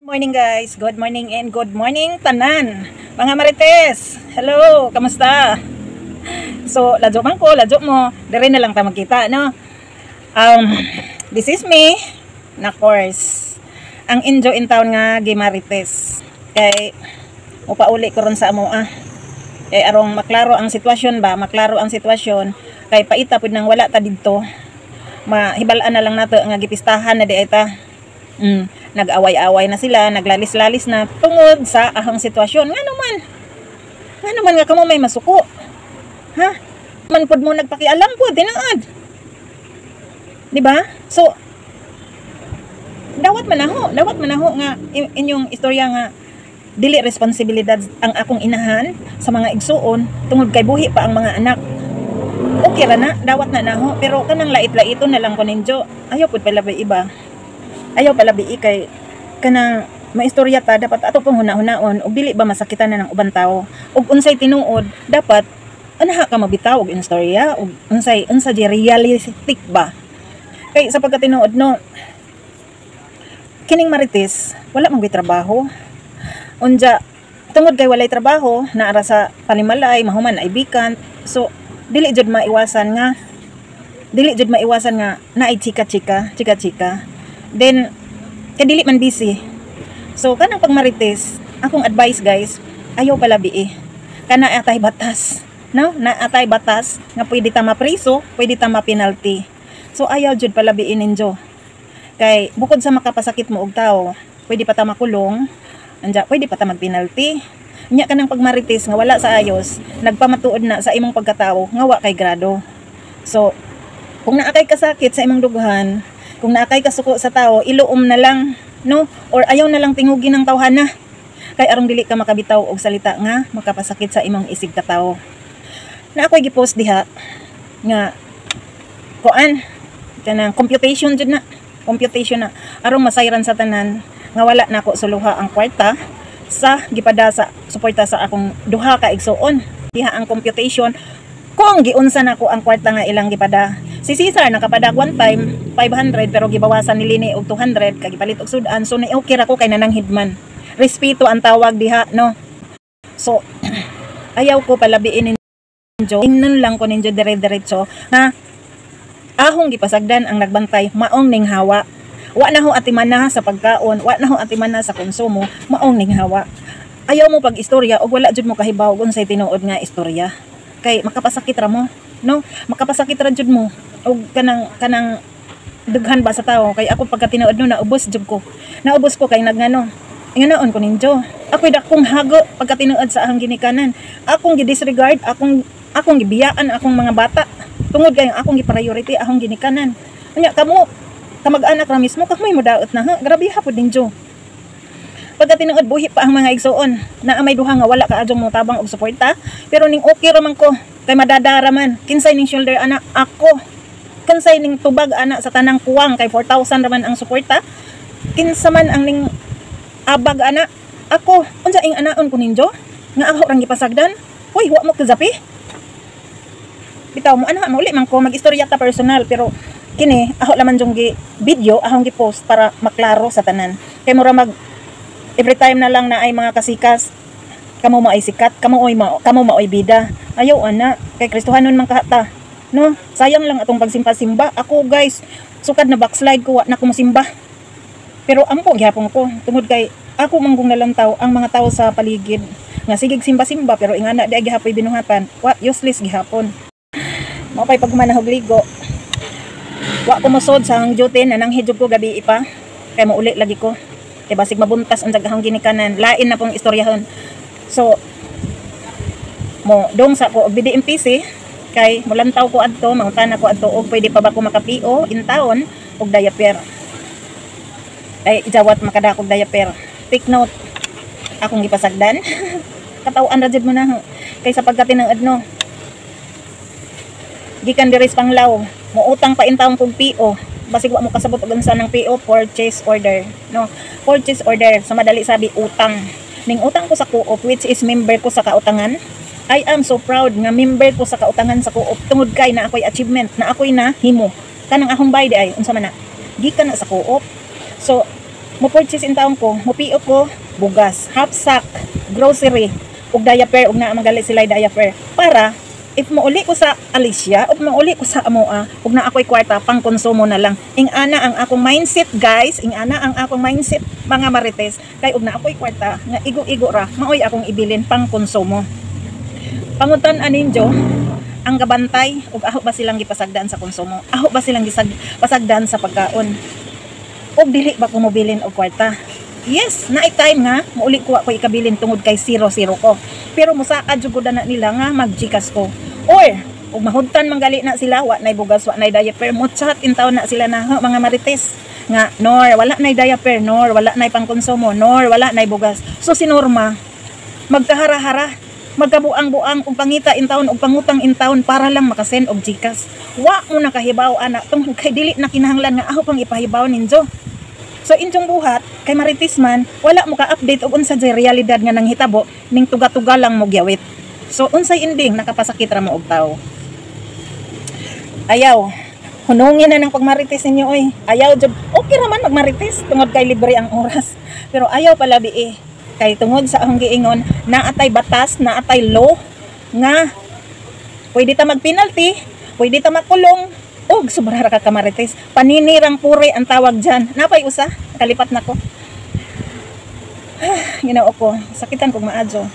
Morning guys, good morning and good morning tanan. Mga Marites, hello, kamusta? So, ladyo man ko, ladyo mo, dire na lang ta magkita, no? This is me, na course, ang Injo in town nga Gimarites. Kay, upauli ko ron sa amo Kay arong maklaro ang sitwasyon ba, maklaro ang sitwasyon, kay paita pud nang wala ta didto. Mahibalaan na lang nato nga gipistahan na di ay ta. Nag-away-away na sila, naglalis-lalis na tungod sa ahang sitwasyon. Nga naman nga kamo may masuko. Ha? Man pud mo nagpakialam pud tinaad. Di ba? So dawat manaho nga inyong istorya nga dili responsibilidad ang akong inahan sa mga igsuon tungod kay buhi pa ang mga anak. Okay ra na, dawat na naho, pero kanang lait-laito na lang ko ninyo. Ayaw pud pala ba iba. Ayaw pala bii kay kanang maistorya ta dapat ato pong hunahon ug dili ba masakitan na ng ubang tao ug unsay tinuod dapat anaha ka mabitaw og istorya ug unsa di realistic ba kay sa pagkatinuod no kining Marites wala man trabaho unja tungod kay walay trabaho naara sa panimalay mahuman ay bikan so dili jud maiwasan nga naay chika-chika then kadili man busy. So kanang pag Marites, akong advice guys, ayaw pala bii. Kana atay batas, no? Na atay batas nga pwede ta mapriso, pwede ta ma-penalty. So ayaw jud pala bii ninyo. Kay bukod sa makapasakit mo og tao, pwede pa ta makulong, anja pwede pa ta mag-penalty. Nya kanang pag Marites nga wala sa ayos, nagpamatuod na sa imong pagkatao nga wa kay grado. So kung naakay kasakit sa imong dughan, kung naakay kasuko sa tao, iluom na lang, no? Or ayaw na lang tingugin ng tawhana. Kay arong dili ka makabitaw og salita nga makapasakit sa imong isig ka tao. Na ako'y gipost diha nga kuan kanang computation jud na. Computation na arong masayran sa tanan nga wala na ako suluha ang kwarta sa gipada sa suporta sa akong duha ka igsuon. Diha ang computation kung giunsa nako ang kwarta nga ilang gipada. Si Cesar nakapadag one time 500 pero gibawasan ni Lini og 200 kay gipalit og sudan so ni okay ra ko kay nananghidman. Respeto ang tawag diha no. So ayaw ko palabiin ninyo. Ingnon lang ko ninyo dire-diretso na ahong gipasagdan ang nagbantay maong ning hawa. Wa na ho atimana sa pagkaon, wa na ho atimana sa konsumo, maong ning hawa. Ayaw mo pag istorya og wala jud mo kahibaw unsay tinuod nga istorya. Kay makapasakit ra mo, no? Makapasakit ra jud mo og kanang dughan ba sa tao kay ako pagka tinuod no naubos jud ko. Naubos ko kay nagngano. Inganaon ko ninyo. Ako'y dakong hago pagka tinuod sa ahang ginikanan. Akong gidisregard, akong gibiyaan akong mga bata. Tungod kay akong gi-priority ahong ginikanan. Unya kamo kamag-anak ra mismo kag may modaot na ha. Grabe ha pud ninyo. Pagka tinuod buhi pa ang mga igsuon na may duha nga wala ka adjong mo tabang og suporta pero ning okay ra man ko kay madadara man kinsay ning shoulder ana ako kinsay ning tubag ana sa tanang kuwang kay 4,000 ra man ang suporta kinsa man ang ning abag ana ako unsa ing anaon ko ninyo nga ako rang gipasagdan hoy wa mo kazapi bitaw mo ana mauli man ko magistorya ta personal pero kini ako laman jong gi video ahong gi-post para maklaro sa tanan kay mura mag every time na lang na ay mga kasikas kamo mo ay sikat kamo maoy bida ayaw ana kay Kristohanon man kahata no sayang lang atong pagsimpa-simba ako guys sukad na backslide ko wa na ko mosimba pero ampo gihapon ko tungod kay ako manggong nalantaw ang mga tao sa paligid nga sigig simba-simba pero ingana di gihapoy binuhatan wa useless gihapon mao pay pagmanahog ligo wa ko mosod sa ang duty na nanghidjog ko gabi pa kay mauli lagi ko kay basig mabuntas ang daghang ginikanan lain na pong istoryahon so mo dong sa ko og BDMPC kay mulantaw ko adto mangutana ko adto og pwede pa ba ko makapio in taon og diaper ay ijawat makadakog diaper take note akong gipasagdan kataw-an ra jud mo na kay sa pagkatinuod no gikan diris panglaw mo utang pa in taon kog PO basig wa mo kasabot og unsa ng PO purchase order no purchase order sa madali sabi utang ning utang ko sa co-op which is member ko sa kautangan I am so proud nga member ko sa kautangan sa co-op tungod kay na ako'y achievement na ako'y na himo kanang akong bayde ay unsa man na gikan na sa co-op so mo purchase in taon ko, mo piot ko bugas, half sack, grocery, ug diaper, ug naa magali sila diaper para if mauli ko sa Alicia o mauli ko sa Amoa ug na ako'y kwarta pang konsumo na lang. Ingana ang akong mindset guys, ingana ang akong mindset mga marites, kay ug na ako'y kwarta nga igo-igo ra maoy akong ibilin pang konsumo. Pangutan aninjo ang gabantay ug aho ba silang gipasagdan sa konsumo, aho ba silang pasagdan sa pagkaon, ug dili ba ko mobilin og kwarta. Yes, naay time nga mauli ko ako ikabilin tungod kay 0-0 ko. Pero musakad jud gud na nila nga mag-Gcash ko. Or ug mahudtan manggali na sila, wa nay bugas, wa nay diaper, mo chat in taon na sila na mga marites nga nor wala nay diaper, nor wala nay pangkonsumo, nor wala nay bugas. So si Norma magkahara-hara, magkabuang-buang ug pangita in taon ug pangutang in taon para lang makasend og Gcash. Wa mo nakahibaw ana tungod kay dili na kinahanglan nga aho pang ipahibaw ninyo. So inyong buhat kay marites man wala mo ka-update og unsa jay realidad nga nang hitabo ning tuga-tuga lang mo gyawit. So unsay ending nakapasakit ra mo og tawo. Ayaw hunungin na ng pagmarites ninyo oy. Ayaw jud okay ra man magmarites tungod kay libre ang oras. Pero ayaw pala bi kay tungod sa akong giingon naatay batas, naatay law nga pwede ta mag-penalty, pwede ta makulong. Og sobra ra ka kamarites, paninirang puri ang tawag diyan. Napay usa, kalipat nako. Ginoo ko, sakitan kog maadyo.